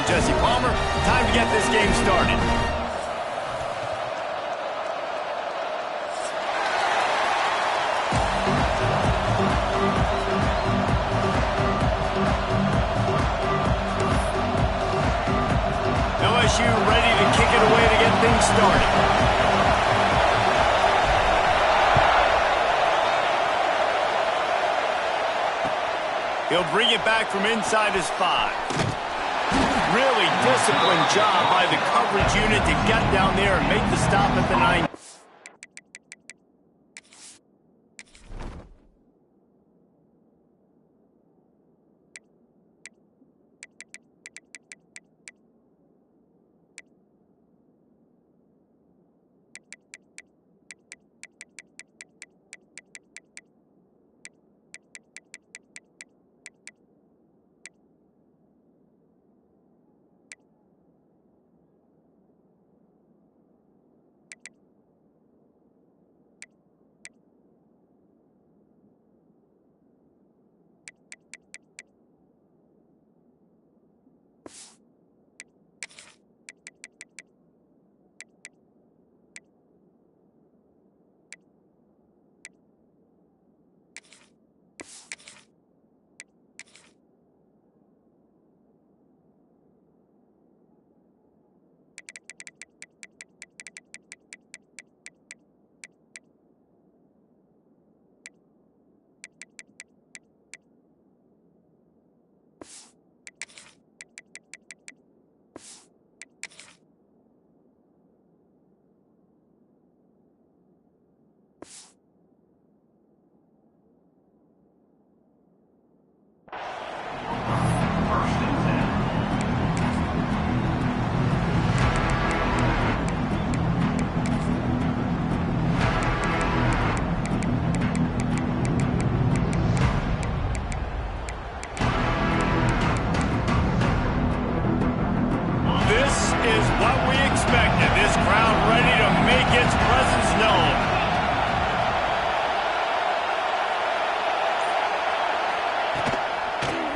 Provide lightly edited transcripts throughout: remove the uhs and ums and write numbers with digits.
line, Jesse Palmer. Time to get this game started. LSU ready to kick it away to get things started. He'll bring it back from inside his 5. Really disciplined job by the coverage unit to get down there and make the stop at the 9.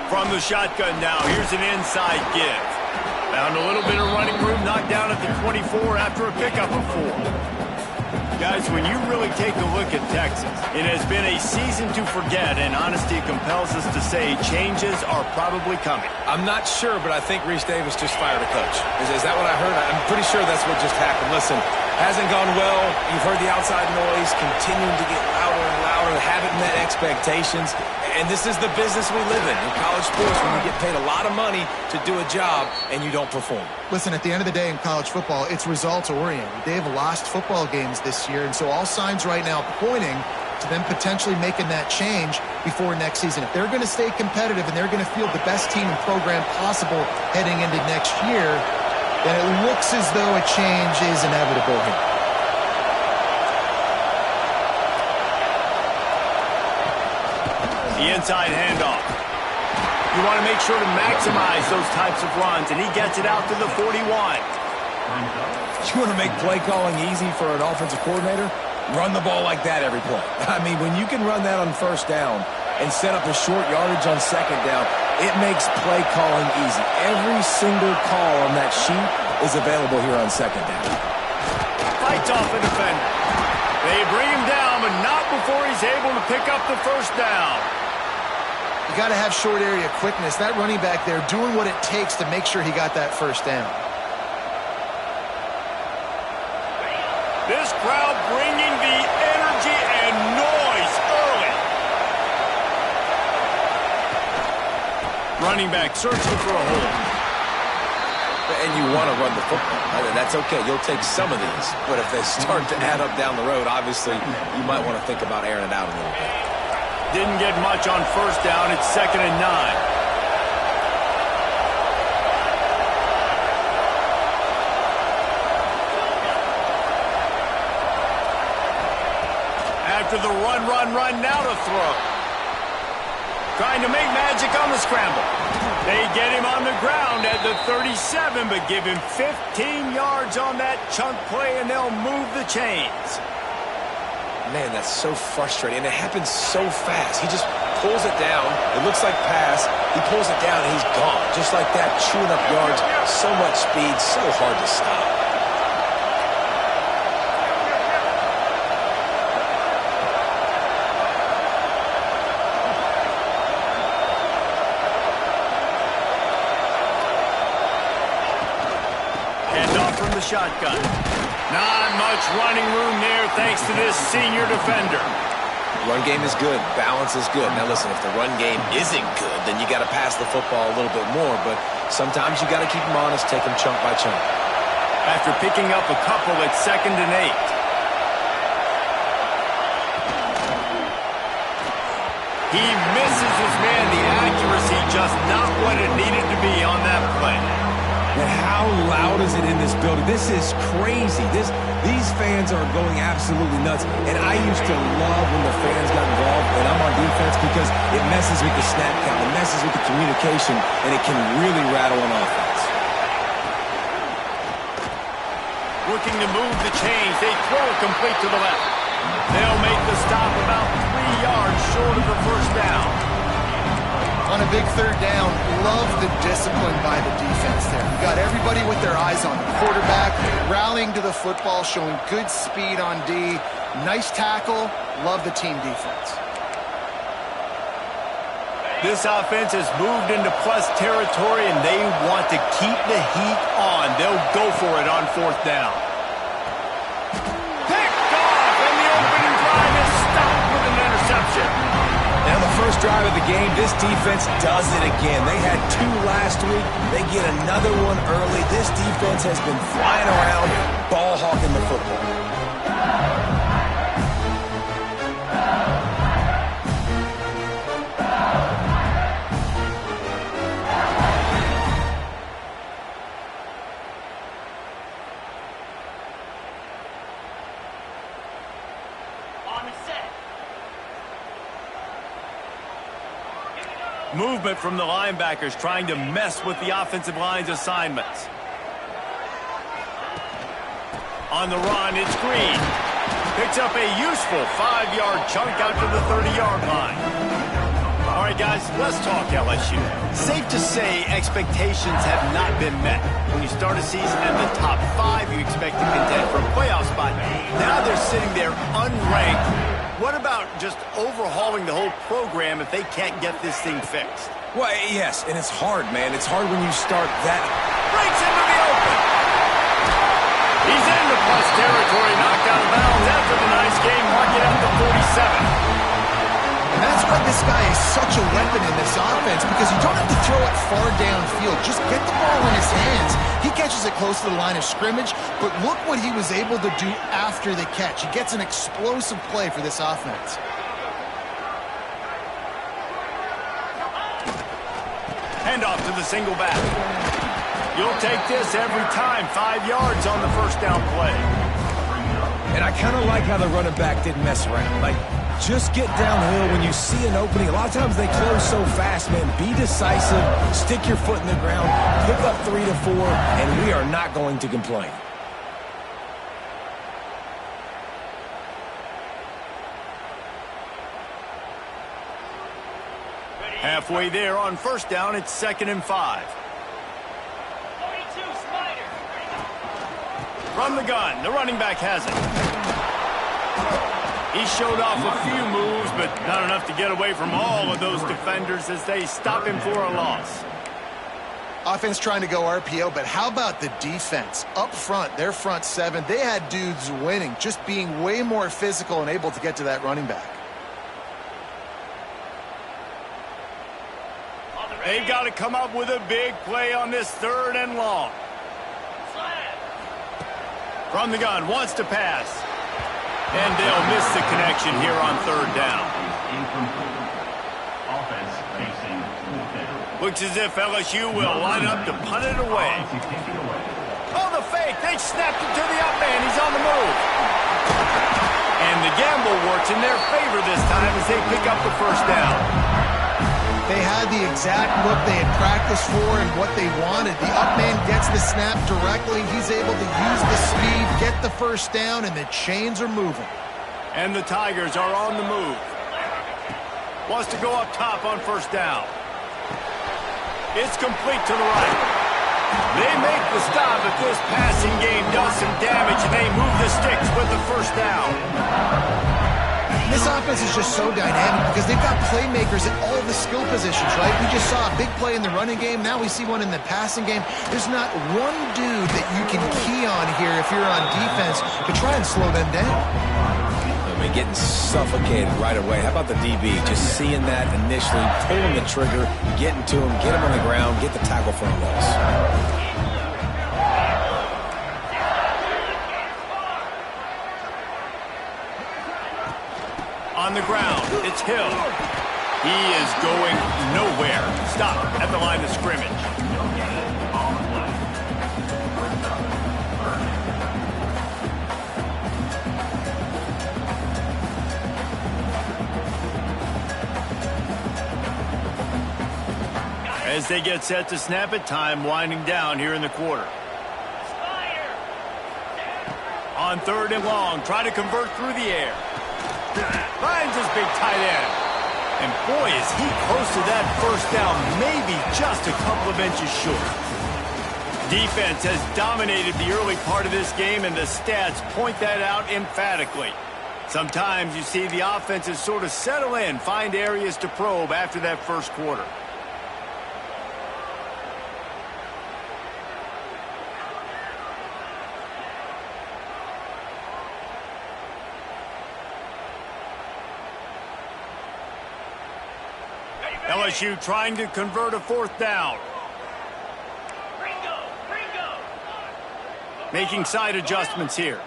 From the shotgun now, here's an inside give. Found a little bit of running room, knocked down at the 24 after a pickup of 4. Guys, when you really take a look at Texas, it has been a season to forget, and honesty compels us to say changes are probably coming. I'm not sure, but I think Reese Davis just fired a coach. Is that what I heard? I'm pretty sure that's what just happened. Listen, hasn't gone well. You've heard the outside noise, continuing to get louder and louder, haven't met expectations. And this is the business we live in college sports, when you get paid a lot of money to do a job and you don't perform. Listen, at the end of the day in college football, it's results-oriented. They have lost football games this year, and so all signs right now pointing to them potentially making that change before next season. If they're going to stay competitive and they're going to field the best team and program possible heading into next year, then it looks as though a change is inevitable here. The inside handoff. You want to make sure to maximize those types of runs, and he gets it out to the 41. You want to make play calling easy for an offensive coordinator? Run the ball like that every play. I mean, when you can run that on first down and set up a short yardage on second down, it makes play calling easy. Every single call on that sheet is available here on second down. Fights off the defender. They bring him down, but not before he's able to pick up the first down. You got to have short area quickness. That running back there doing what it takes to make sure he got that first down. This crowd bringing the energy and noise early. Running back searching for a hole. And you want to run the football. That's okay. You'll take some of these. But if they start to add up down the road, obviously, you might want to think about airing it out a little bit. Didn't get much on first down. It's 2nd and 9. After the run, now to throw. Trying to make magic on the scramble. They get him on the ground at the 37, but give him 15 yards on that chunk play, and they'll move the chains. Man, that's so frustrating, and it happens so fast. He just pulls it down. It looks like pass. He pulls it down, and he's gone. Just like that, chewing up yards. So much speed, so hard to stop. Handoff from the shotgun. Not much running room there thanks to this senior defender. Run game is good. Balance is good. Now, listen, if the run game isn't good, then you got to pass the football a little bit more. But sometimes you got to keep them honest, take them chunk by chunk. After picking up a couple at 2nd and 8. He misses his man. The accuracy just not what it needed to be on that play. And how loud is it in this building? This is crazy. These fans are going absolutely nuts. And I used to love when the fans got involved, and I'm on defense, because it messes with the snap count, it messes with the communication, and it can really rattle an offense. Looking to move the chains. They throw it complete to the left. They'll make the stop about 3 yards short of the first down. On a big 3rd down, love the discipline by the defense there. You got everybody with their eyes on the quarterback, rallying to the football, showing good speed on D. Nice tackle. Love the team defense. This offense has moved into plus territory, and they want to keep the heat on. They'll go for it on 4th down. Picked off, and the opening drive is stopped with an interception. Now the first drive of the game, this defense does it again. They had 2 last week. They get another one early. This defense has been flying around, ball hawking the football. Movement from the linebackers trying to mess with the offensive line's assignments. On the run, it's Green. Picks up a useful 5-yard chunk out to the 30-yard line. All right, guys, let's talk LSU. Safe to say expectations have not been met. When you start a season in the top 5, you expect to contend for a playoff spot. Now they're sitting there unranked. What about just overhauling the whole program if they can't get this thing fixed? Well, yes, and it's hard, man. It's hard when you start that. Breaks into the open. He's into plus territory, knocked out of bounds after the nice game, marking out the 47. And that's why this guy is such a weapon in this offense, because you don't have to throw it far downfield. Just get the ball in his hands. He catches it close to the line of scrimmage, but look what he was able to do after the catch. He gets an explosive play for this offense. Handoff to the single back. You'll take this every time. 5 yards on the first down play. And I kind of like how the running back didn't mess around. Like, just get downhill when you see an opening. A lot of times they close so fast, man. Be decisive, stick your foot in the ground, pick up 3 to 4, and we are not going to complain. Halfway there on first down, it's 2nd and 5. From the gun, the running back has it. He showed off a few moves, but not enough to get away from all of those defenders as they stop him for a loss. Offense trying to go RPO, but how about the defense? Up front, their front 7, they had dudes winning, just being way more physical and able to get to that running back. They've got to come up with a big play on this 3rd and long. From the gun, wants to pass. And they'll miss the connection here on 3rd down. Looks as if LSU will line up to punt it away. Oh, the fake. They snapped it to the up man. He's on the move. And the gamble works in their favor this time as they pick up the first down. They had the exact look they had practiced for and what they wanted. The up man gets the snap directly. He's able to use the speed, get the first down, and the chains are moving. And the Tigers are on the move. Wants to go up top on first down. It's complete to the right. They make the stop if this passing game does some damage, and they move the sticks with the first down. This offense is just so dynamic because they've got playmakers at all the skill positions, right? We just saw a big play in the running game. Now we see one in the passing game. There's not one dude that you can key on here if you're on defense to try and slow them down. I mean, getting suffocated right away. How about the DB? Just seeing that initially, pulling the trigger, getting to him, get him on the ground, get the tackle for a loss. On the ground, it's Hill. He is going nowhere. Stop at the line of scrimmage. As they get set to snap it, time winding down here in the quarter. On third and long, try to convert through the air. Finds his big tight end. And boy, is he close to that first down, maybe just a couple of inches short. Defense has dominated the early part of this game, and the stats point that out emphatically. Sometimes you see the offenses sort of settle in, find areas to probe after that first quarter. LSU trying to convert a fourth down. Making side adjustments here.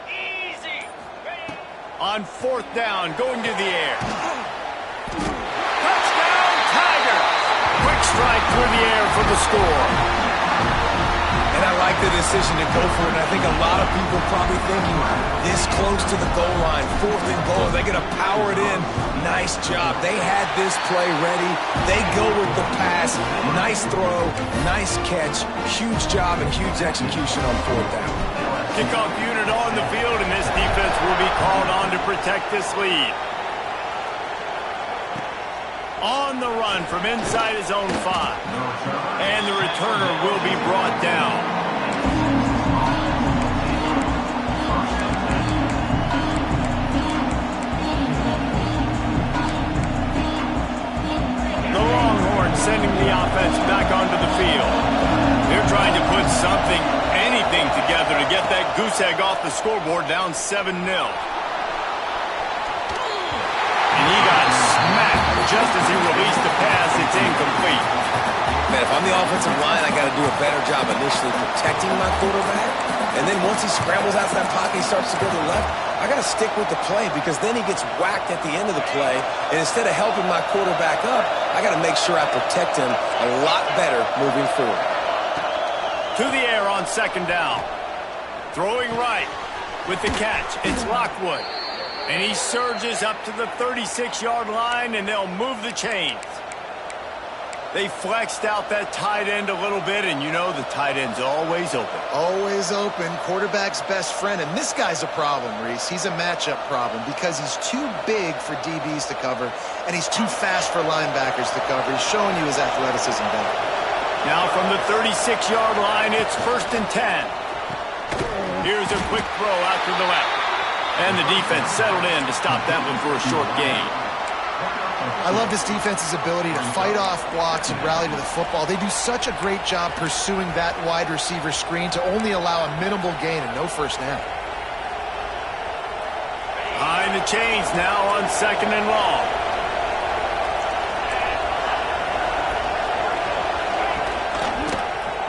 On fourth down, going to the air. Touchdown, Tigers! Quick strike through the air for the score. And I like the decision to go for it. And I think a lot of people probably thinking this close to the goal line, fourth and goal, they're going to power it in. Nice job. They had this play ready. They go with the pass. Nice throw, nice catch. Huge job and huge execution on fourth down. Kickoff unit on the field, and this defense will be called on to protect this lead. On the run from inside his own 5. And the returner will be brought down. The Longhorns sending the offense back onto the field. They're trying to put something, anything together to get that goose egg off the scoreboard, down 7-0. And he got smacked just as he released the pass. It's incomplete. Man, if I'm the offensive line, I got to do a better job initially protecting my quarterback. And then once he scrambles out of that pocket, he starts to go to the left, I got to stick with the play because then he gets whacked at the end of the play. And instead of helping my quarterback up, I got to make sure I protect him a lot better moving forward. To the air on second down. Throwing right with the catch. It's Lockwood. And he surges up to the 36-yard line, and they'll move the chains. They flexed out that tight end a little bit, and you know the tight end's always open. Always open. Quarterback's best friend. And this guy's a problem, Reese. He's a matchup problem because he's too big for DBs to cover, and he's too fast for linebackers to cover. He's showing you his athleticism better. Now from the 36-yard line, it's 1st and 10. Here's a quick throw out to the left. And the defense settled in to stop that one for a short gain. I love this defense's ability to fight off blocks and rally to the football. They do such a great job pursuing that wide receiver screen to only allow a minimal gain and no first down. Behind the chains now on 2nd and long.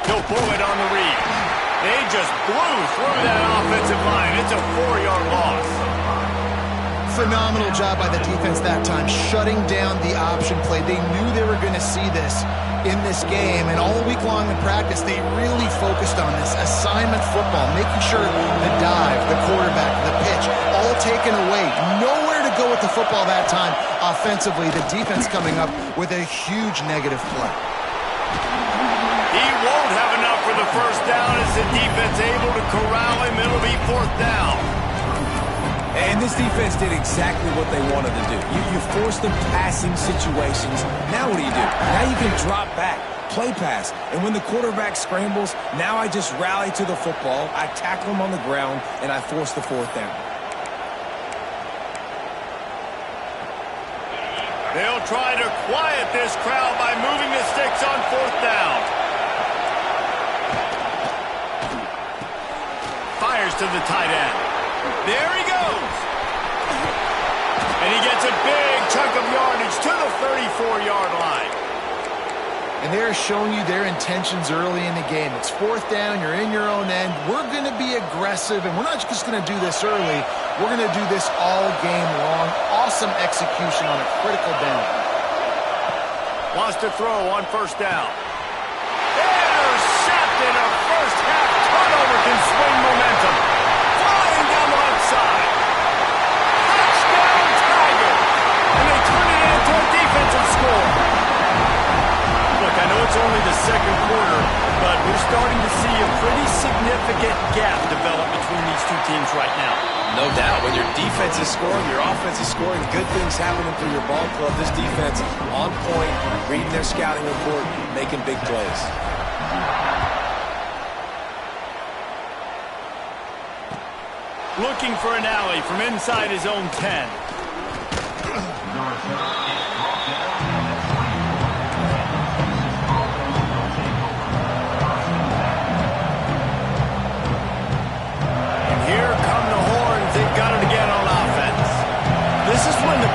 He'll pull it on the read. They just blew through that offensive line. It's a 4-yard loss. Phenomenal job by the defense that time, shutting down the option play. They knew they were going to see this in this game, and all week long in practice, they really focused on this assignment football, making sure the dive, the quarterback, the pitch, all taken away. Nowhere to go with the football that time. Offensively, the defense coming up with a huge negative play. He won't have enough for the first down as the defense able to corral him. It'll be 4th down. And this defense did exactly what they wanted to do. You force them passing situations. Now what do? Now you can drop back, play pass. And when the quarterback scrambles, now I just rally to the football, I tackle him on the ground, and I force the fourth down. They'll try to quiet this crowd by moving the sticks on fourth down. Fires to the tight end. There he goes. And he gets a big chunk of yardage to the 34-yard line. And they're showing you their intentions early in the game. It's fourth down. You're in your own end. We're going to be aggressive, and we're not just going to do this early. We're going to do this all game long. Awesome execution on a critical down. Wants to throw on first down. Intercepted. A first-half turnover can swing momentum. Flying down the left side. Touchdown, Tigers. And they turn it into a defensive score. Look, I know it's only the second quarter, but we're starting to see a pretty significant gap develop between these two teams right now. No doubt. When your defense is scoring, your offense is scoring, good things happening for your ball club. This defense on point, reading their scouting report, making big plays. Looking for an alley from inside his own 10.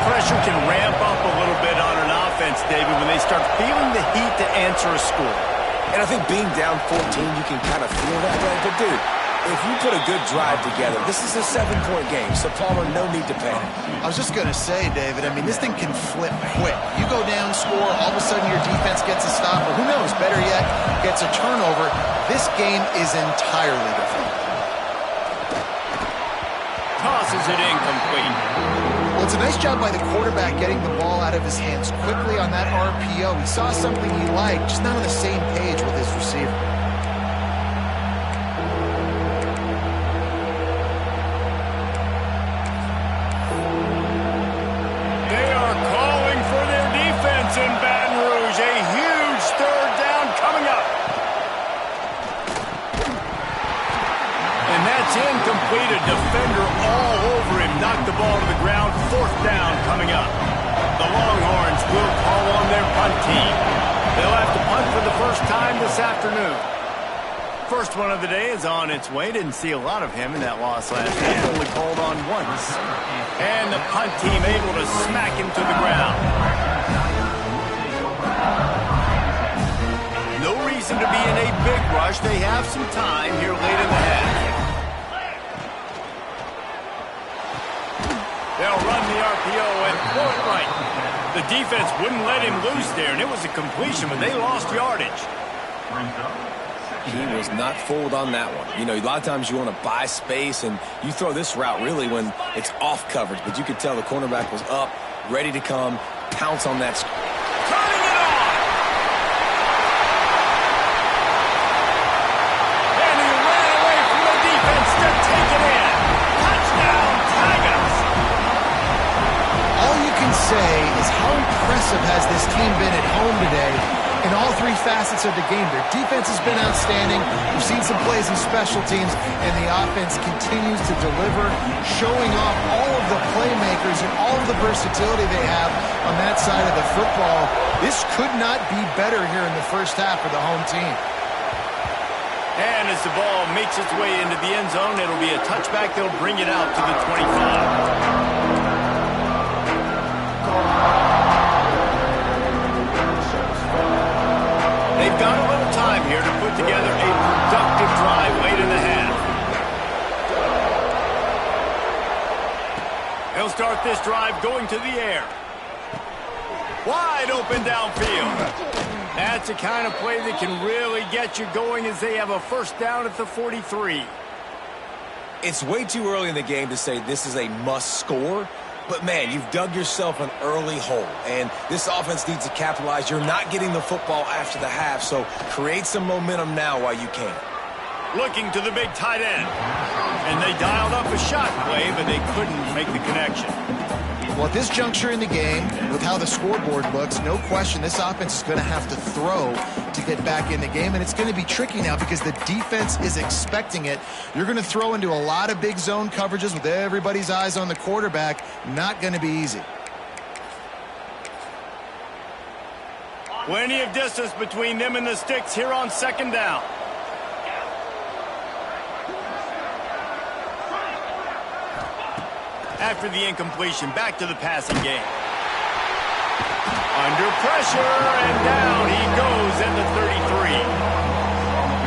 Pressure can ramp up a little bit on an offense, David, when they start feeling the heat to answer a score. And I think being down 14, you can kind of feel that way. But, dude, if you put a good drive together, this is a 7-point game, so Palmer, no need to panic. I was just going to say, David, I mean, this thing can flip quick. You go down, score, all of a sudden your defense gets a stop, or who knows, better yet, gets a turnover. This game is entirely different. Tosses it incomplete. Well, it's a nice job by the quarterback getting the ball out of his hands quickly on that RPO. He saw something he liked, just not on the same page with his receiver. They are calling for their defense in Baton Rouge. A huge third down coming up. And that's incomplete. A defender all over him. Knocked the ball to the ground. Fourth down coming up. The Longhorns will call on their punt team. They'll have to punt for the first time this afternoon. First one of the day is on its way. Didn't see a lot of him in that loss last week. Only called on once. And the punt team able to smack him to the ground. No reason to be in a big rush. They have some time here late in the half. They'll run the RPO and throw it right. The defense wouldn't let him loose there, and it was a completion, but they lost yardage. He was not fooled on that one. You know, a lot of times you want to buy space, and you throw this route really when it's off coverage, but you could tell the cornerback was up, ready to come, pounce on that. Turning it on! And he ran away from the defense to take it in. Touchdown, Tigers! All you can say is how impressive has this team been at home today in all three facets of the game. Their defense has been outstanding. We've seen some plays in special teams, and the offense continues to deliver, showing off all of the playmakers and all of the versatility they have on that side of the football. This could not be better here in the first half for the home team. And as the ball makes its way into the end zone, it'll be a touchback. They'll bring it out to the 25. They've got a little time here to put together a productive drive late in the half. They'll start this drive going to the air. Wide open downfield. That's the kind of play that can really get you going as they have a first down at the 43. It's way too early in the game to say this is a must score. But, man, you've dug yourself an early hole, and this offense needs to capitalize. You're not getting the football after the half, so create some momentum now while you can. looking to the big tight end. And they dialed up a shot play, but they couldn't make the connection. Well, at this juncture in the game, with how the scoreboard looks, no question this offense is going to have to throw to get back in the game, and it's going to be tricky now because the defense is expecting it. You're going to throw into a lot of big zone coverages with everybody's eyes on the quarterback. Not going to be easy. Plenty of distance between them and the sticks here on second down. After the incompletion, back to the passing game. Under pressure, and down he goes at the 33.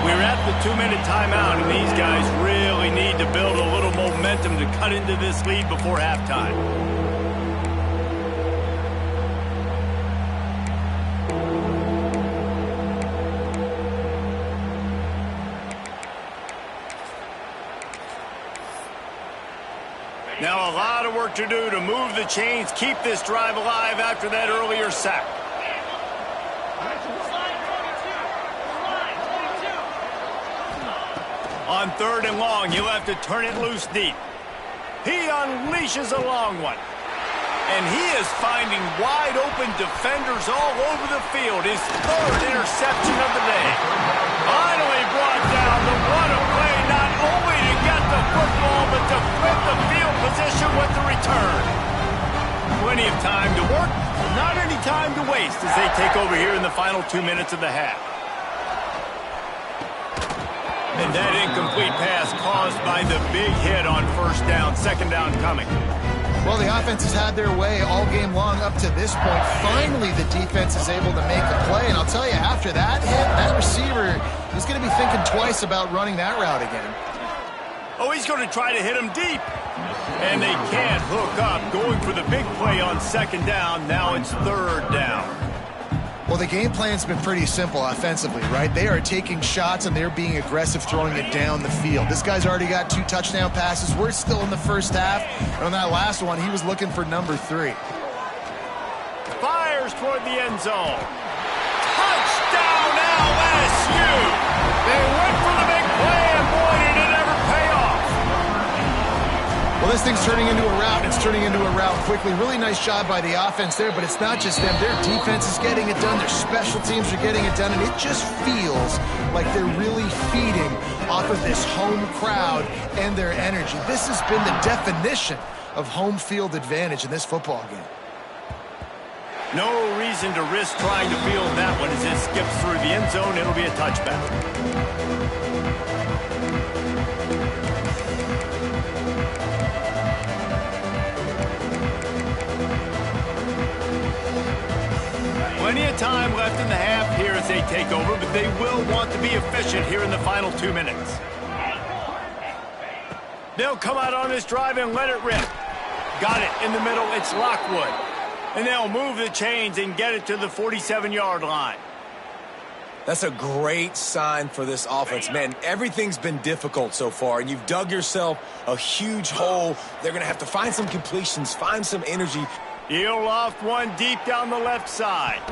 We're at the 2-minute timeout, and these guys really need to build a little momentum to cut into this lead before halftime. Now a lot of work to do to move the chains, keep this drive alive after that earlier sack. On 3rd and long, he'll have to turn it loose deep. He unleashes a long one. And he is finding wide open defenders all over the field. His 3rd interception of the day. Finally brought down. The what a play, not only to get the football, but to flip the field position with the return. Plenty of time to work, not any time to waste as they take over here in the final 2 minutes of the half. And that incomplete pass caused by the big hit on 1st down, 2nd down coming. Well, the offense has had their way all game long up to this point. Finally, the defense is able to make a play. And I'll tell you, after that hit, that receiver is going to be thinking twice about running that route again. Oh, he's going to try to hit him deep. And they can't hook up. Going for the big play on 2nd down. Now it's 3rd down. Well, the game plan's been pretty simple offensively, right? They are taking shots, and they're being aggressive, throwing it down the field. This guy's already got 2 touchdown passes. We're still in the first half. And on that last one, he was looking for number 3. Fires toward the end zone. Touchdown, LSU! They went for the big play, and boy, did it ever pay off. Well, this thing's turning into a rout, and it's turning into a rout quickly. Really nice job by the offense there, but it's not just them. Their defense is getting it done. Their special teams are getting it done, and it just feels like they're really feeding off of this home crowd and their energy. This has been the definition of home field advantage in this football game. No reason to risk trying to field that one as it skips through the end zone. It'll be a touchback. Plenty of time left in the half here as they take over, but they will want to be efficient here in the final 2 minutes. They'll come out on this drive and let it rip. Got it in the middle. It's Lockwood. And they'll move the chains and get it to the 47-yard line. That's a great sign for this offense. Man, everything's been difficult so far, and you've dug yourself a huge hole. They're going to have to find some completions, find some energy. He'll loft one deep down the left side.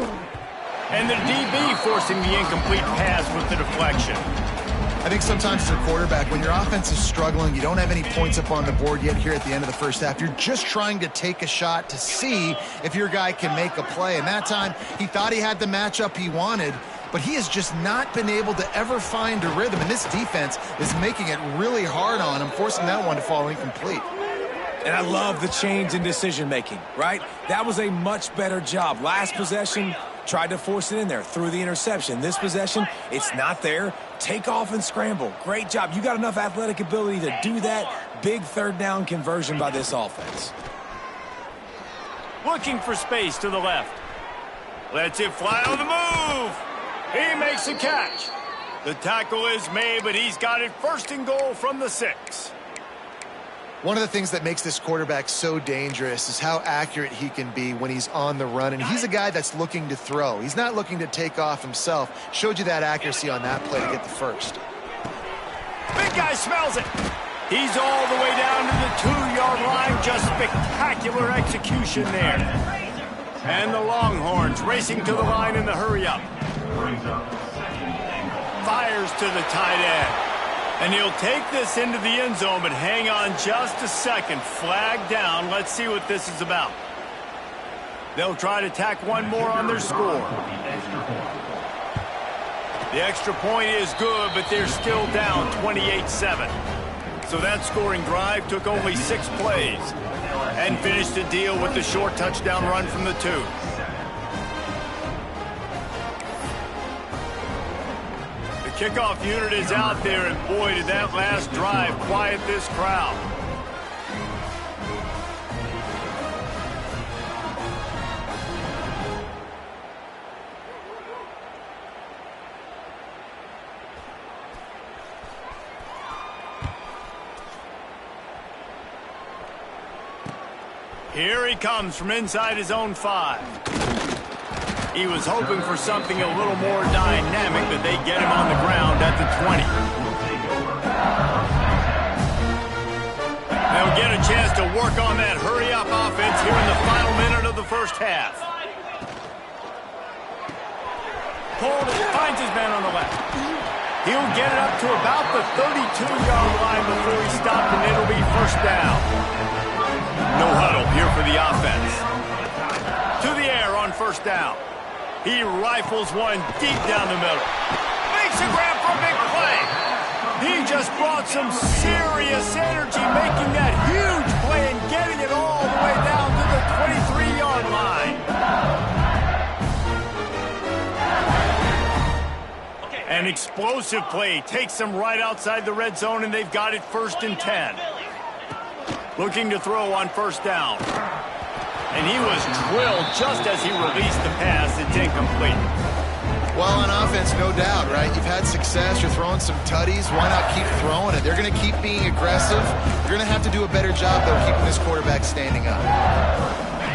And the DB forcing the incomplete pass with the deflection. I think sometimes as a quarterback, when your offense is struggling, you don't have any points up on the board yet here at the end of the first half. You're just trying to take a shot to see if your guy can make a play. And that time, he thought he had the matchup he wanted, but he has just not been able to ever find a rhythm. And this defense is making it really hard on him, forcing that one to fall incomplete. And I love the change in decision-making, right? That was a much better job. Last possession, tried to force it in there, threw the interception. This possession, it's not there. Take off and scramble. Great job. You got enough athletic ability to do that. Big 3rd down conversion by this offense. Looking for space to the left. Lets it fly on the move. He makes the catch. The tackle is made, but he's got it 1st and goal from the 6. One of the things that makes this quarterback so dangerous is how accurate he can be when he's on the run. And he's a guy that's looking to throw. He's not looking to take off himself. Showed you that accuracy on that play to get the 1st. Big guy smells it. He's all the way down to the 2-yard line. Just spectacular execution there. And the Longhorns racing to the line in the hurry-up. Fires to the tight end. And he'll take this into the end zone, but hang on just a second. Flag down. Let's see what this is about. They'll try to tack one more on their score. The extra point is good, but they're still down 28-7. So that scoring drive took only 6 plays and finished the deal with the short touchdown run from the 2. The kickoff unit is out there, and boy, did that last drive quiet this crowd. Here he comes from inside his own 5. He was hoping for something a little more dynamic, but they get him on the ground at the 20. They'll get a chance to work on that hurry-up offense here in the final minute of the first half. Cole finds his man on the left. He'll get it up to about the 32-yard line before he stopped, and it'll be first down. No huddle here for the offense. To the air on first down. He rifles one deep down the middle. Makes a grab for a big play. He just brought some serious energy, making that huge play and getting it all the way down to the 23-yard line. An explosive play takes them right outside the red zone, and they've got it 1st and 10. Looking to throw on first down. And he was drilled just as he released the pass. It's incomplete. Well, on offense, no doubt, right? You've had success. You're throwing some tutties. Why not keep throwing it? They're going to keep being aggressive. You're going to have to do a better job, though, keeping this quarterback standing up.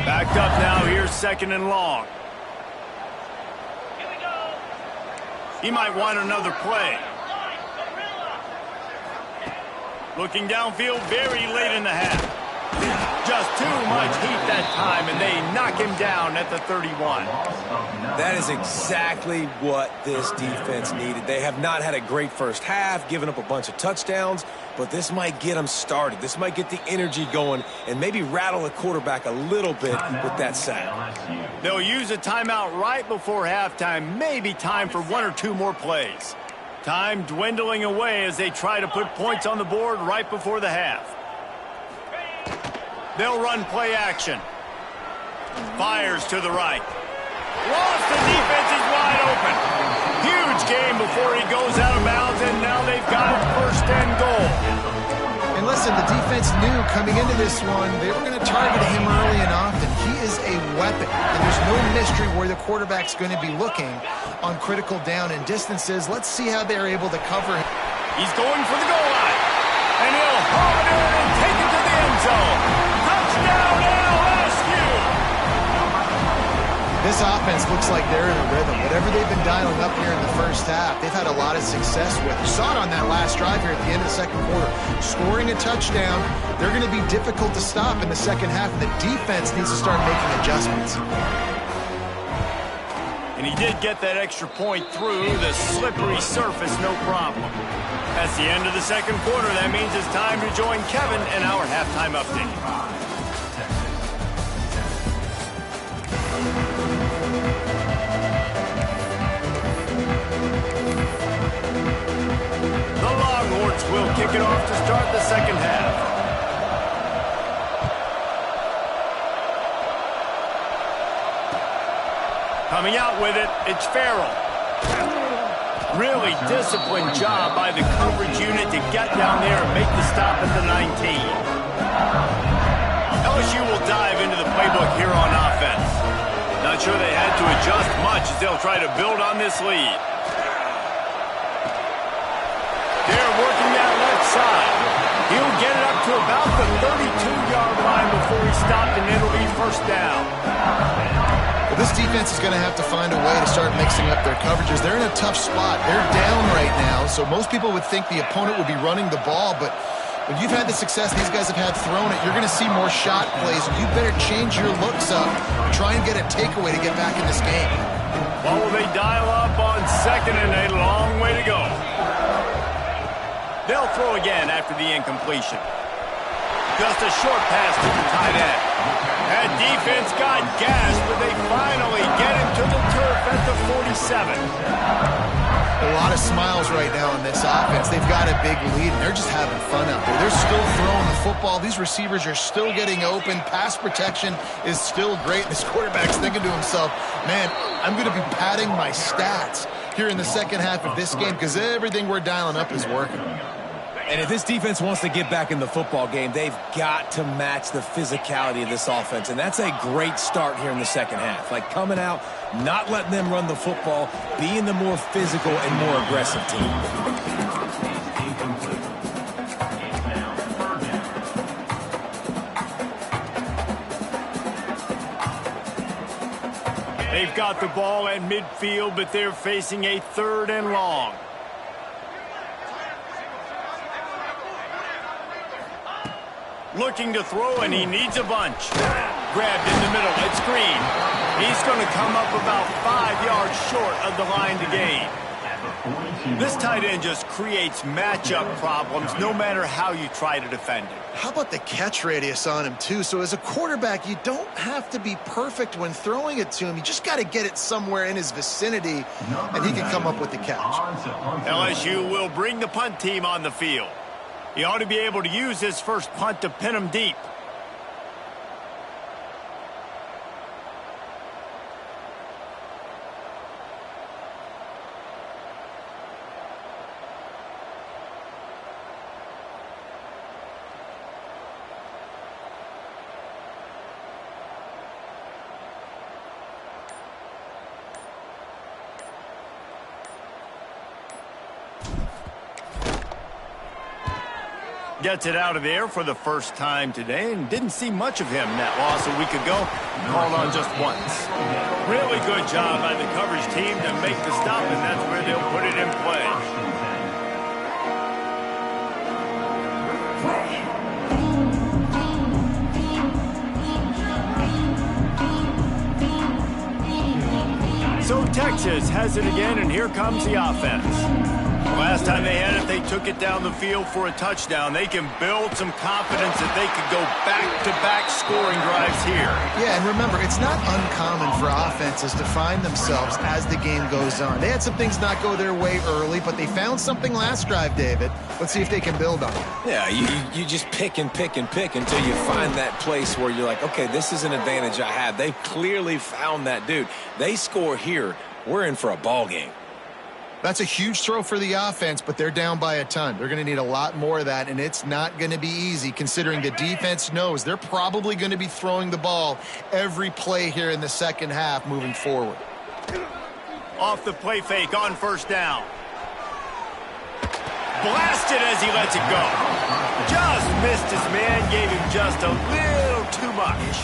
Backed up now. Here's 2nd and long. He might want another play. Looking downfield very late in the half. Just too much heat that time, and they knock him down at the 31. That is exactly what this defense needed. They have not had a great first half, given up a bunch of touchdowns, but this might get them started. This might get the energy going and maybe rattle the quarterback a little bit with that sack. They'll use a timeout right before halftime, maybe time for 1 or 2 more plays. Time dwindling away as they try to put points on the board right before the half. They'll run play action. Fires to the right. Lost, the defense is wide open. Huge game before he goes out of bounds, and now they've got it 1st and goal. And listen, the defense knew coming into this one, they were going to target him early and often. He is a weapon, and there's no mystery where the quarterback's going to be looking on critical down and distances. Let's see how they're able to cover him. He's going for the goal line, and he'll haul it in and take it to the end zone. Touchdown, LSU! This offense looks like they're in a rhythm. Whatever they've been dialing up here in the first half, they've had a lot of success with. You saw it on that last drive here at the end of the 2nd quarter. Scoring a touchdown, they're going to be difficult to stop in the 2nd half, and the defense needs to start making adjustments. And he did get that extra point through the slippery surface, no problem. That's the end of the 2nd quarter. That means it's time to join Kevin in our halftime update. The Longhorns will kick it off to start the 2nd half. Coming out with it, it's Farrell. Really disciplined job by the coverage unit to get down there and make the stop at the 19. LSU will dive into the playbook here on offense. Not sure they had to adjust much as they'll try to build on this lead. They're working that left side. He'll get it up to about the 32-yard line before he stopped, and it'll be first down. Well, this defense is going to have to find a way to start mixing up their coverages. They're in a tough spot. They're down right now, so most people would think the opponent would be running the ball, but when you've had the success these guys have had throwing it, you're going to see more shot plays, and you better change your looks up and try and get a takeaway to get back in this game. Well, will they dial up on 2nd and a long way to go? They'll throw again after the incompletion. Just a short pass to the tight end. That defense got gashed, but they finally get him to the turf at the 47. A lot of smiles right now in this offense. They've got a big lead, and they're just having fun out there. They're still throwing the football. These receivers are still getting open. Pass protection is still great. This quarterback's thinking to himself, man, I'm going to be padding my stats here in the second half of this game because everything we're dialing up is working. And if this defense wants to get back in the football game, they've got to match the physicality of this offense. And that's a great start here in the second half. Like coming out, not letting them run the football, being the more physical and more aggressive team. They've got the ball at midfield, but they're facing a 3rd and long. Looking to throw, and he needs a bunch. Grabbed in the middle. It's Green. He's going to come up about 5 yards short of the line to gain. This tight end just creates matchup problems no matter how you try to defend him. How about the catch radius on him, too? So as a quarterback, you don't have to be perfect when throwing it to him. You just got to get it somewhere in his vicinity, and he can come up with the catch. LSU will bring the punt team on the field. He ought to be able to use his first punt to pin him deep. Gets it out of there for the first time today, and didn't see much of him in that loss a week ago. Called on just once. Really good job by the coverage team to make the stop, and that's where they'll put it in play. So Texas has it again, and here comes the offense. Last time they had it, they took it down the field for a touchdown. They can build some confidence that they could go back-to-back scoring drives here. Yeah, and remember, it's not uncommon for offenses to find themselves as the game goes on. They had some things not go their way early, but they found something last drive, David. Let's see if they can build on it. Yeah, you just pick and pick and pick until you find that place where you're like, okay, this is an advantage I have. They've clearly found that, dude. They score here, we're in for a ball game. That's a huge throw for the offense, but they're down by a ton. They're going to need a lot more of that, and it's not going to be easy considering the defense knows they're probably going to be throwing the ball every play here in the second half moving forward. Off the play fake on first down. Blasted as he lets it go. Just missed his man, gave him just a little too much.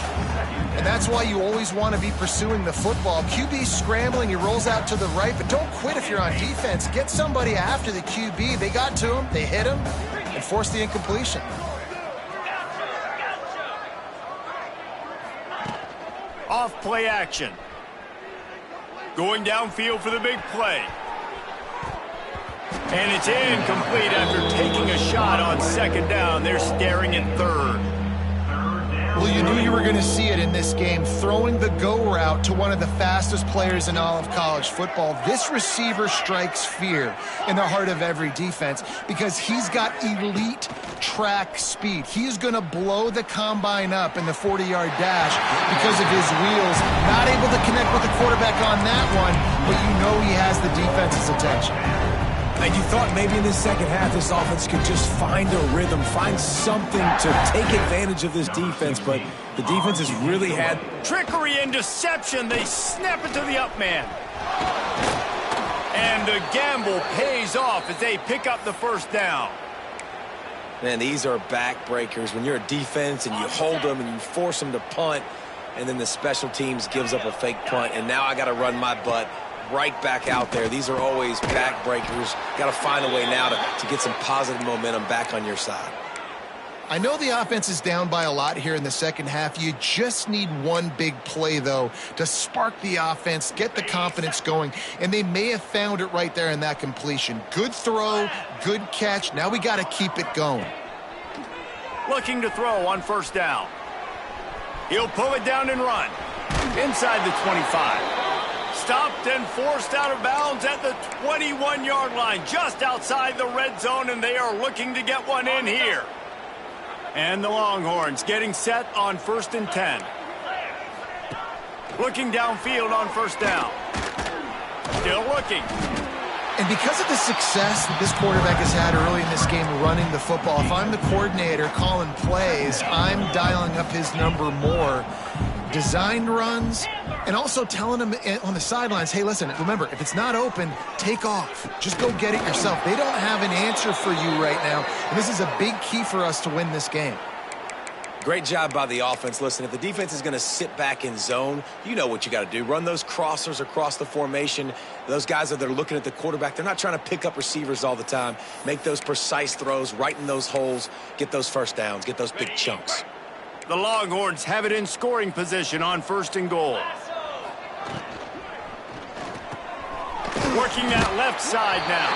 And that's why you always want to be pursuing the football. QB's scrambling, he rolls out to the right, but don't quit if you're on defense. Get somebody after the QB. They got to him, they hit him, and forced the incompletion. Off play action. Going downfield for the big play. And it's incomplete after taking a shot on second down. They're staring at third. Well, you knew you were going to see it in this game, throwing the go route to one of the fastest players in all of college football. This receiver strikes fear in the heart of every defense because he's got elite track speed. He's going to blow the combine up in the 40-yard dash because of his wheels. Not able to connect with the quarterback on that one, but you know he has the defense's attention. And you thought maybe in the second half this offense could just find a rhythm, find something to take advantage of this defense, but the defense has really had trickery and deception. They snap it to the up man. And the gamble pays off as they pick up the first down. Man, these are backbreakers. When you're a defense and you hold them and you force them to punt, and then the special teams gives up a fake punt, and now I got to run my butt right back out there. These are always backbreakers. Got to find a way now to get some positive momentum back on your side. I know the offense is down by a lot here in the second half. You just need one big play, though, to spark the offense, get the confidence going, and they may have found it right there in that completion. Good throw, good catch. Now we got to keep it going. Looking to throw on first down. He'll pull it down and run. Inside the 25. Stopped and forced out of bounds at the 21-yard line, just outside the red zone, and they are looking to get one in here. And the Longhorns getting set on 1st and 10. Looking downfield on first down. Still looking. And because of the success that this quarterback has had early in this game running the football, if I'm the coordinator calling plays, I'm dialing up his number more. Designed runs, and also telling him on the sidelines, hey, listen, remember, if it's not open, take off. Just go get it yourself. They don't have an answer for you right now, and this is a big key for us to win this game. Great job by the offense. Listen, if the defense is going to sit back in zone, you know what you got to do. Run those crossers across the formation. Those guys that are looking at the quarterback, they're not trying to pick up receivers all the time. Make those precise throws, right in those holes, get those first downs, get those big chunks. The Longhorns have it in scoring position on 1st and goal. Working that left side now.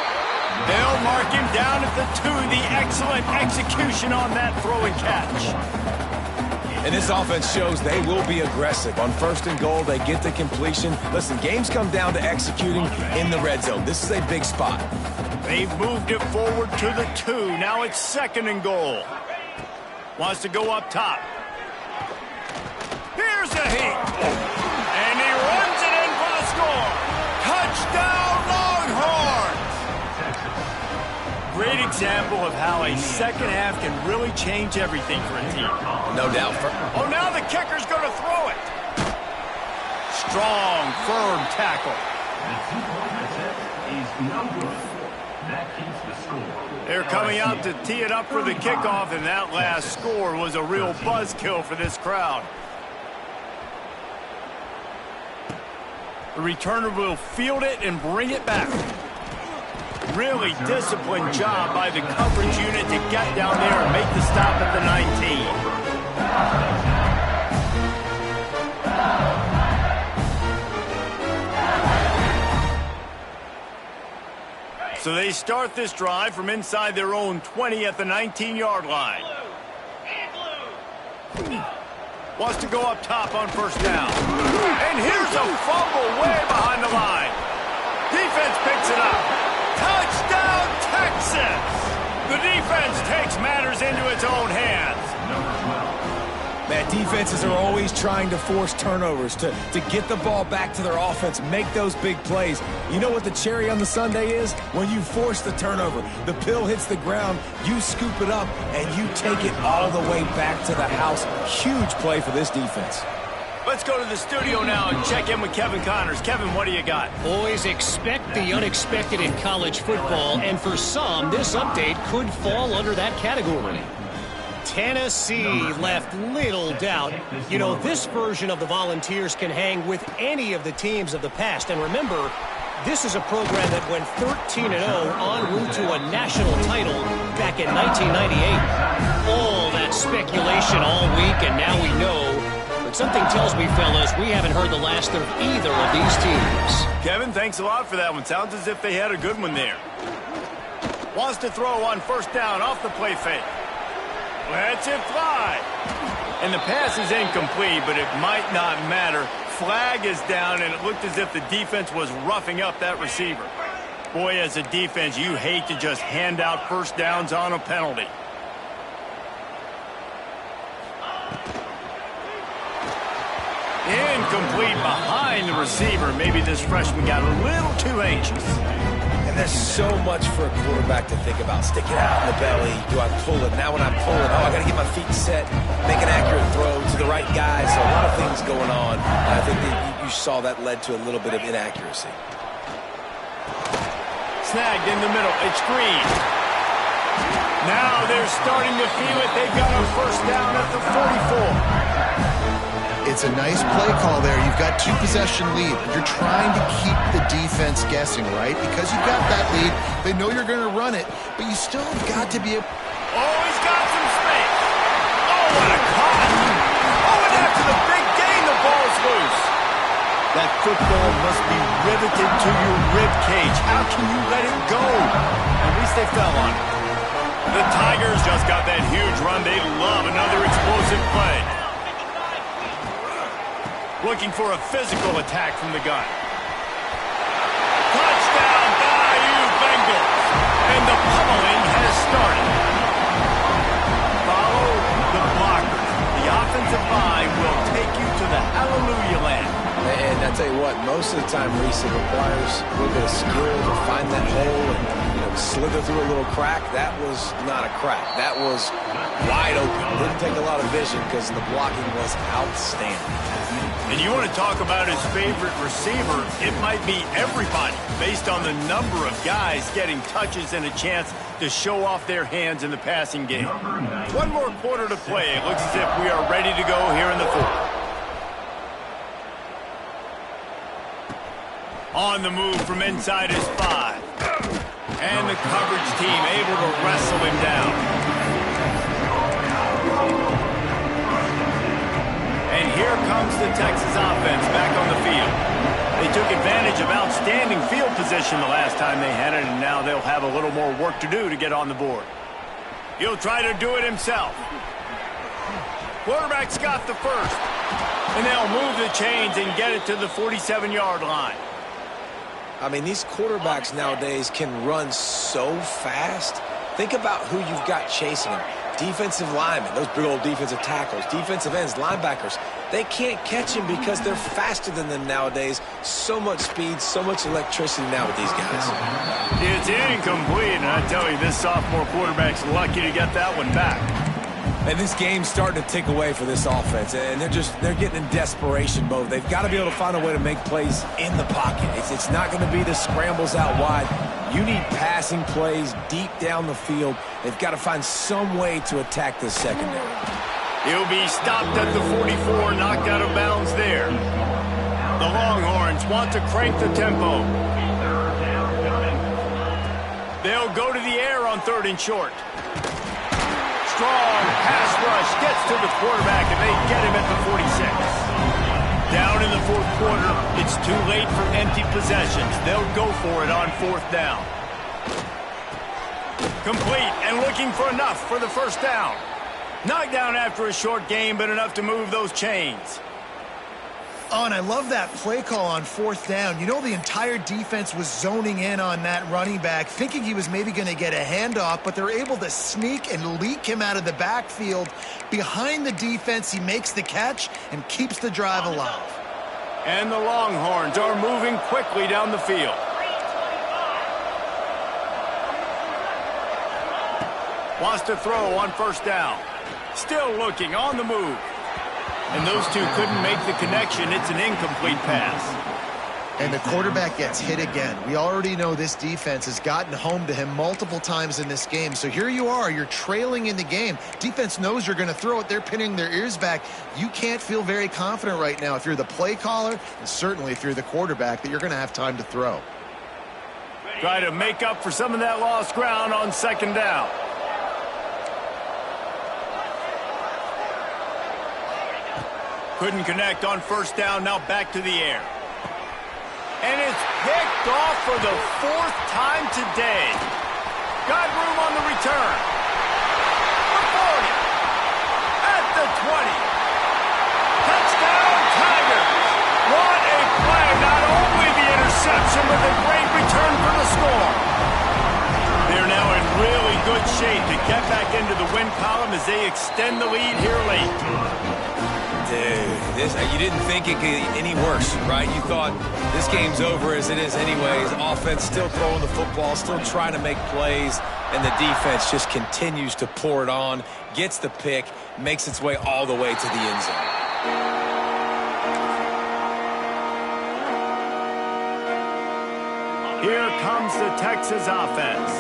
They'll mark him down at the 2. The excellent execution on that throw and catch. And this offense shows they will be aggressive. On 1st and goal, they get the completion. Listen, games come down to executing in the red zone. This is a big spot. They've moved it forward to the 2. Now it's 2nd and goal. Wants to go up top. Here's a heat. And he runs it in for the score. Touchdown, Longhorns! Great example of how a second half can really change everything for a team. No doubt. Oh, now the kicker's going to throw it. Strong, firm tackle. They're coming out to tee it up for the kickoff, and that last score was a real buzzkill for this crowd. The returner will field it and bring it back. Really disciplined job by the coverage unit to get down there and make the stop at the 19. So they start this drive from inside their own 20 at the 19-yard line. Wants to go up top on first down. And here's a fumble way behind the line. Defense picks it up. Touchdown, Texas! The defense takes matters into its own hands. Man, defenses are always trying to force turnovers to get the ball back to their offense, make those big plays. You know what the cherry on the sundae is? When you force the turnover, the pill hits the ground, you scoop it up, and you take it all the way back to the house. Huge play for this defense. Let's go to the studio now and check in with Kevin Connors. Kevin, what do you got? Always expect the unexpected in college football, and for some, this update could fall under that category. Tennessee left little doubt. You know, this version of the Volunteers can hang with any of the teams of the past. And remember, this is a program that went 13-0 en route to a national title back in 1998. All that speculation all week, and now we know. But something tells me, fellas, we haven't heard the last of either of these teams. Kevin, thanks a lot for that one. Sounds as if they had a good one there. Wants to throw on first down off the play fake. Lets it fly. And the pass is incomplete, but it might not matter. Flag is down, and it looked as if the defense was roughing up that receiver. Boy, as a defense, you hate to just hand out first downs on a penalty. Incomplete behind the receiver. Maybe this freshman got a little too anxious. And there's so much for a quarterback to think about. Stick it out in the belly. Do I pull it? Now when I pull it, I got to get my feet set, make an accurate throw to the right guy. So a lot of things going on. And I think that you saw that led to a little bit of inaccuracy. Snagged in the middle. It's Green. Now they're starting to feel it. They've got a first down at the 44. It's a nice play call there. You've got 2-possession lead. You're trying to keep the defense guessing, right? Because you've got that lead. They know you're going to run it, but you still have got to be able... Oh, he's got some space. That football must be riveted to your rib cage. How can you let it go? At least they fell on it. The Tigers just got that huge run. They love another explosive play. Looking for a physical attack from the gun. Touchdown, Bayou Bengals. And the pummeling has started. Follow the blockers. The offensive line will take you to the hallelujah land. And I tell you what, most of the time, Reese, it requires a little bit of skill to find that hole and, slither through a little crack. That was not a crack. That was wide open. Didn't take a lot of vision because the blocking was outstanding. And you want to talk about his favorite receiver, it might be everybody based on the number of guys getting touches and a chance to show off their hands in the passing game. One more quarter to play. It looks as if we are ready to go here in the fourth. On the move from inside his 5. And the coverage team able to wrestle him down. And here comes the Texas offense back on the field. They took advantage of outstanding field position the last time they had it, and now they'll have a little more work to do to get on the board. He'll try to do it himself. Quarterback's got the first. And they'll move the chains and get it to the 47-yard line. I mean, these quarterbacks nowadays can run so fast. Think about who you've got chasing them. Defensive linemen, those big old defensive tackles, defensive ends, linebackers. They can't catch him because they're faster than them nowadays. So much speed, so much electricity now with these guys. It's incomplete, and I tell you, this sophomore quarterback's lucky to get that one back. And this game's starting to tick away for this offense, and they're getting in desperation mode. They've got to be able to find a way to make plays in the pocket. It's not going to be the scrambles out wide. You need passing plays deep down the field. They've got to find some way to attack this secondary. He'll be stopped at the 44, knocked out of bounds there. The Longhorns want to crank the tempo. They'll go to the air on 3rd and short. Strong pass rush gets to the quarterback, and they get him at the 46. Down in the 4th quarter, it's too late for empty possessions. They'll go for it on 4th down. Complete and looking for enough for the first down. Knocked down after a short game, but enough to move those chains. Oh, and I love that play call on 4th down. You know, the entire defense was zoning in on that running back, thinking he was maybe going to get a handoff, but they're able to sneak and leak him out of the backfield. Behind the defense, he makes the catch and keeps the drive alive. And the Longhorns are moving quickly down the field. Wants to throw on 1st down. Still looking on the move. And those two couldn't make the connection. It's an incomplete pass. And the quarterback gets hit again. We already know this defense has gotten home to him multiple times in this game. So here you are. You're trailing in the game. Defense knows you're going to throw it. They're pinning their ears back. You can't feel very confident right now if you're the play caller, and certainly if you're the quarterback, that you're going to have time to throw. Try to make up for some of that lost ground on 2nd down. Couldn't connect on 1st down, now back to the air. And it's picked off for the 4th time today. Got room on the return. The 40. At the 20. Touchdown, Tigers. What a play. Not only the interception, but the great return for the score. They're now in really good shape to get back into the win column as they extend the lead here late. Dude, you didn't think it could get any worse, right? You thought this game's over as it is anyways. Offense still throwing the football, still trying to make plays, and the defense just continues to pour it on, gets the pick, makes its way all the way to the end zone. Here comes the Texas offense.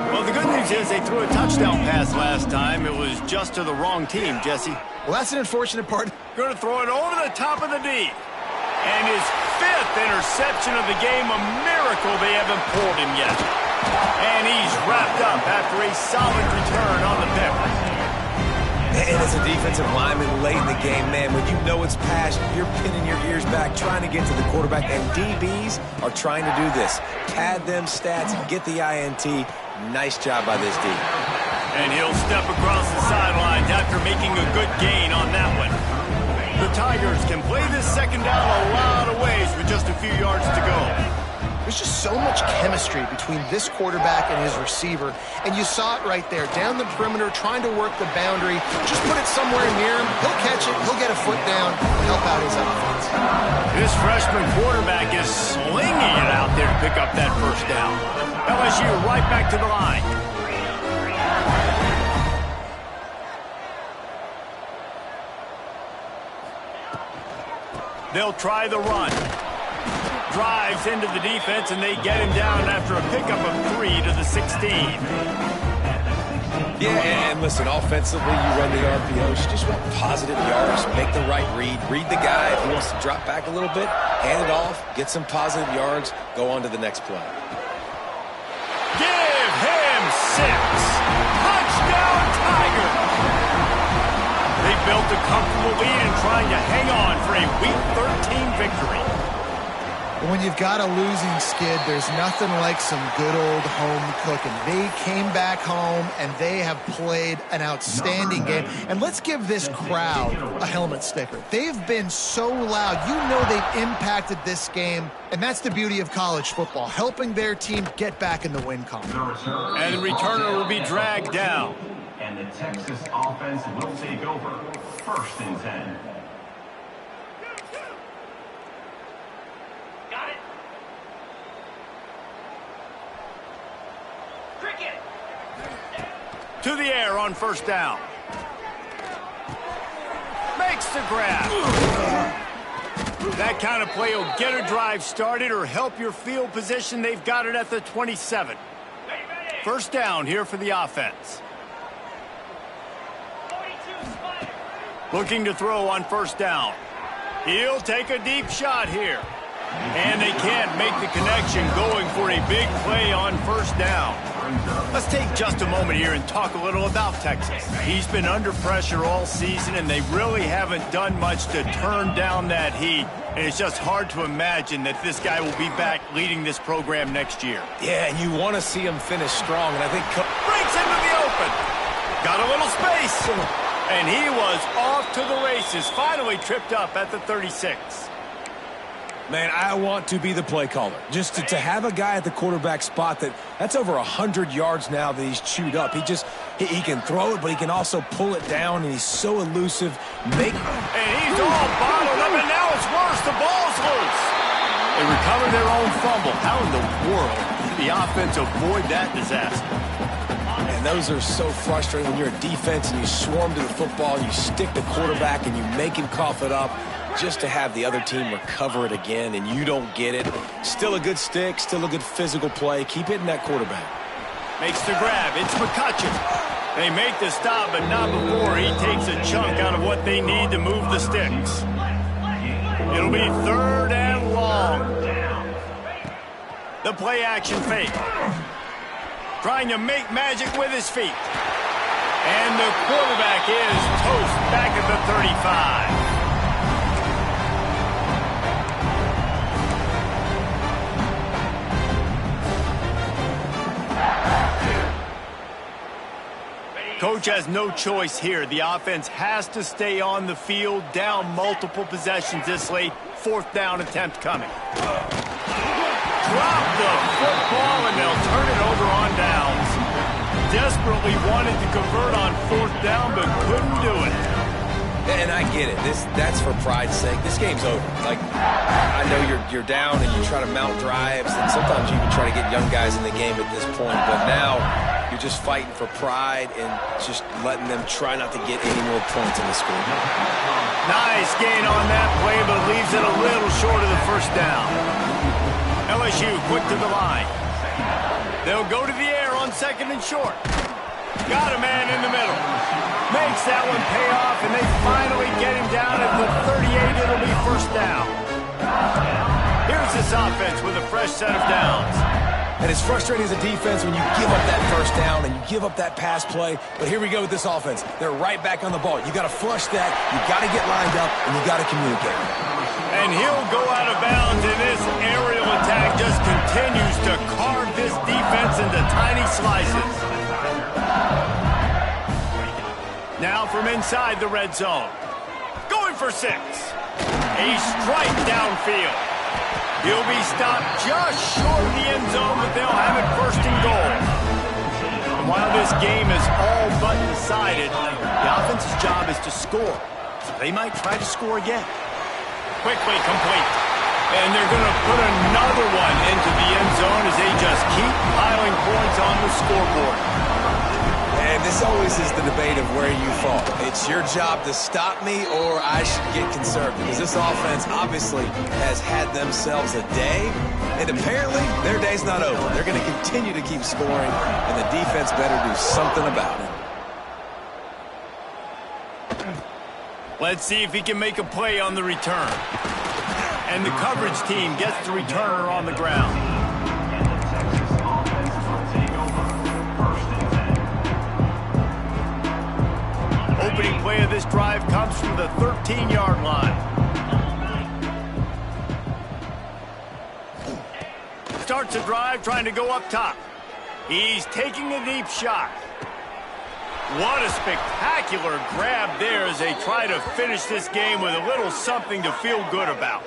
Well, the good news is they threw a touchdown pass last time. It was just to the wrong team, Jesse. Well, that's an unfortunate part. Going to throw it over the top of the D. And his 5th interception of the game, a miracle they haven't pulled him yet. And he's wrapped up after a solid return on the pick. And as a defensive lineman late in the game, man, when you know it's past, you're pinning your ears back, trying to get to the quarterback, and DBs are trying to do this. Pad them stats, get the INT. Nice job by this D. And he'll step across the sidelines after making a good gain on that one. The Tigers can play this second down a lot of ways with just a few yards to go. There's just so much chemistry between this quarterback and his receiver, and you saw it right there, down the perimeter, trying to work the boundary. Just put it somewhere near him. He'll catch it. He'll get a foot down and help out his offense. This freshman quarterback is slinging it out there to pick up that first down. LSU right back to the line. They'll try the run. Drives into the defense, and they get him down after a pickup of 3 to the 16. Yeah, and listen, offensively, you run the RPOs. You just want positive yards. Make the right read. Read the guy. If he wants to drop back a little bit, hand it off, get some positive yards, go on to the next play. Give him 6. Touchdown, Tiger. They built a comfortable lead and trying to hang on for a Week 13 victory. When you've got a losing skid, there's nothing like some good old home cooking. They came back home, and they have played an outstanding game. And let's give this crowd a helmet sticker. They've been so loud. You know they've impacted this game, and that's the beauty of college football, helping their team get back in the win column. And the returner will be dragged down. And the Texas offense will take over. 1st and 10. Got it. Cricket. To the air on first down. Makes the grab. That kind of play will get a drive started or help your field position. They've got it at the 27. First down here for the offense. Looking to throw on first down. He'll take a deep shot here. And they can't make the connection, going for a big play on first down. Let's take just a moment here and talk a little about Texas. He's been under pressure all season, and they really haven't done much to turn down that heat. And it's just hard to imagine that this guy will be back leading this program next year. Yeah, and you want to see him finish strong, and I think Breaks into the open. Got a little space. And he was off to the races, finally tripped up at the 36. Man, I want to be the play caller. Just to have a guy at the quarterback spot that's over 100 yards now that he's chewed up. He can throw it, but he can also pull it down, and he's so elusive. And he's all bottled up, and now it's worse. The ball's loose. They recover their own fumble. How in the world did the offense avoid that disaster? And those are so frustrating when you're a defense and you swarm to the football, you stick the quarterback and you make him cough it up just to have the other team recover it again, and you don't get it. Still a good stick, still a good physical play. Keep hitting that quarterback. Makes the grab. It's McCutcheon. They make the stop, but not before he takes a chunk out of what they need to move the sticks. It'll be 3rd and long. The play action fake. Trying to make magic with his feet. And the quarterback is toast back at the 35. Coach has no choice here. The offense has to stay on the field, down multiple possessions this late. 4th down attempt coming. Drop the football, and they'll turn it over on downs. Desperately wanted to convert on 4th down, but couldn't do it. And I get it. That's for pride's sake. This game's over. Like, I know you're down and you try to mount drives, and sometimes you even try to get young guys in the game at this point. But now you're just fighting for pride and just letting them try not to get any more points in the score. Nice gain on that play, but leaves it a little short of the first down. LSU quick to the line. They'll go to the air on 2nd and short. Got a man in the middle. Makes that one pay off, and they finally get him down at the 38. It'll be first down. Here's this offense with a fresh set of downs. And it's frustrating as a defense when you give up that first down and you give up that pass play. But here we go with this offense. They're right back on the ball. You got to flush that. You got to get lined up, and you got to communicate. And he'll go out of bounds, and this aerial attack just continues to carve this defense into tiny slices. Now from inside the red zone. Going for 6. A strike downfield. He'll be stopped just short of the end zone, but they'll have it first and goal. And while this game is all but decided, the offense's job is to score. So they might try to score again. Quickly complete. And they're going to put another one into the end zone as they just keep piling points on the scoreboard. And this always is the debate of where you fall. It's your job to stop me, or I should get conservative. Because this offense obviously has had themselves a day, and apparently their day's not over. They're going to continue to keep scoring, and the defense better do something about it. Let's see if he can make a play on the return. And the coverage team gets the returner on the ground. Opening play of this drive comes from the 13-yard line. Starts a drive trying to go up top. He's taking a deep shot. What a spectacular grab there as they try to finish this game with a little something to feel good about.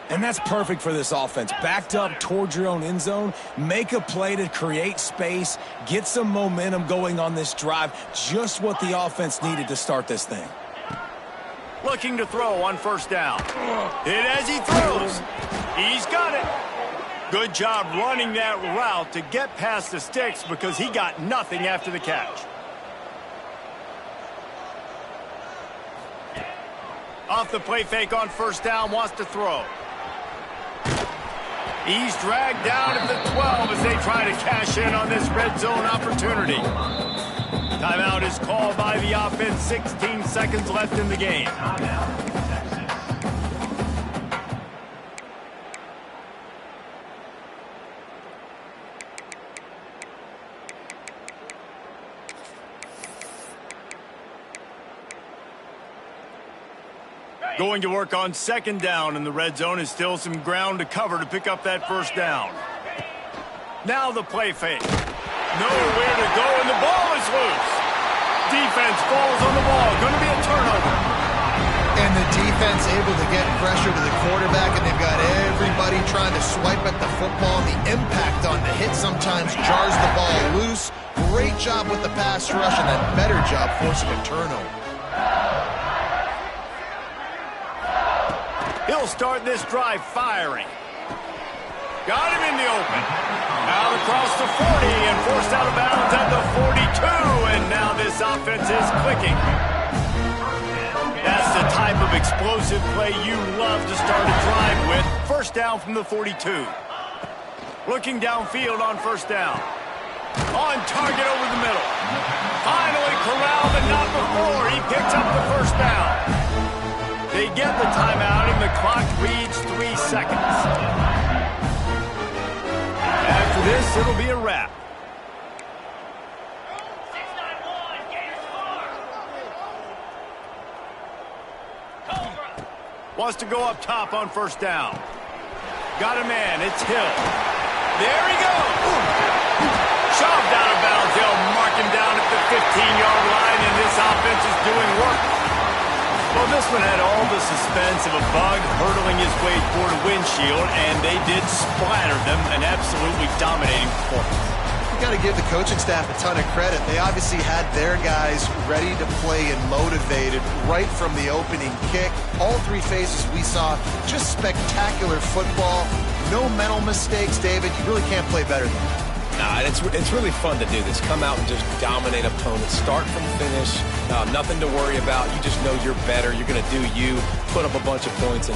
And that's perfect for this offense. Backed up towards your own end zone, make a play to create space, get some momentum going on this drive. Just what the offense needed to start this thing. Looking to throw on first down. Hit as he throws. He's got it. Good job running that route to get past the sticks because he got nothing after the catch. Off the play fake on first down, wants to throw. He's dragged down at the 12 as they try to cash in on this red zone opportunity. Timeout is called by the offense. 16 seconds left in the game. Going to work on second down in the red zone is still some ground to cover to pick up that first down. Now the play fake. Nowhere to go, and the ball is loose. Defense falls on the ball. Going to be a turnover. And the defense able to get pressure to the quarterback, and they've got everybody trying to swipe at the football. The impact on the hit sometimes jars the ball loose. Great job with the pass rush, and a better job forcing a turnover. He'll start this drive firing. Got him in the open. Out across the 40 and forced out of bounds at the 42. And now this offense is clicking. That's the type of explosive play you love to start a drive with. First down from the 42. Looking downfield on first down. On target over the middle. Finally corralled, but not before. He picks up the first down. They get the timeout, and the clock reads 3 seconds. After this, it'll be a wrap. Wants to go up top on first down. Got a man. It's Hill. There he goes. Shoved out of bounds. They'll mark him down at the 15-yard line, and this offense is doing work. Well, this one had all the suspense of a bug hurtling his way toward a windshield, and they did splatter them, an absolutely dominating performance. You got to give the coaching staff a ton of credit. They obviously had their guys ready to play and motivated right from the opening kick. All 3 phases we saw, just spectacular football. No mental mistakes, David. You really can't play better than that. Nah, it's really fun to do this. Come out and just dominate opponents. Start from finish. Nothing to worry about. You just know you're better. You're going to do you. Put up a bunch of points.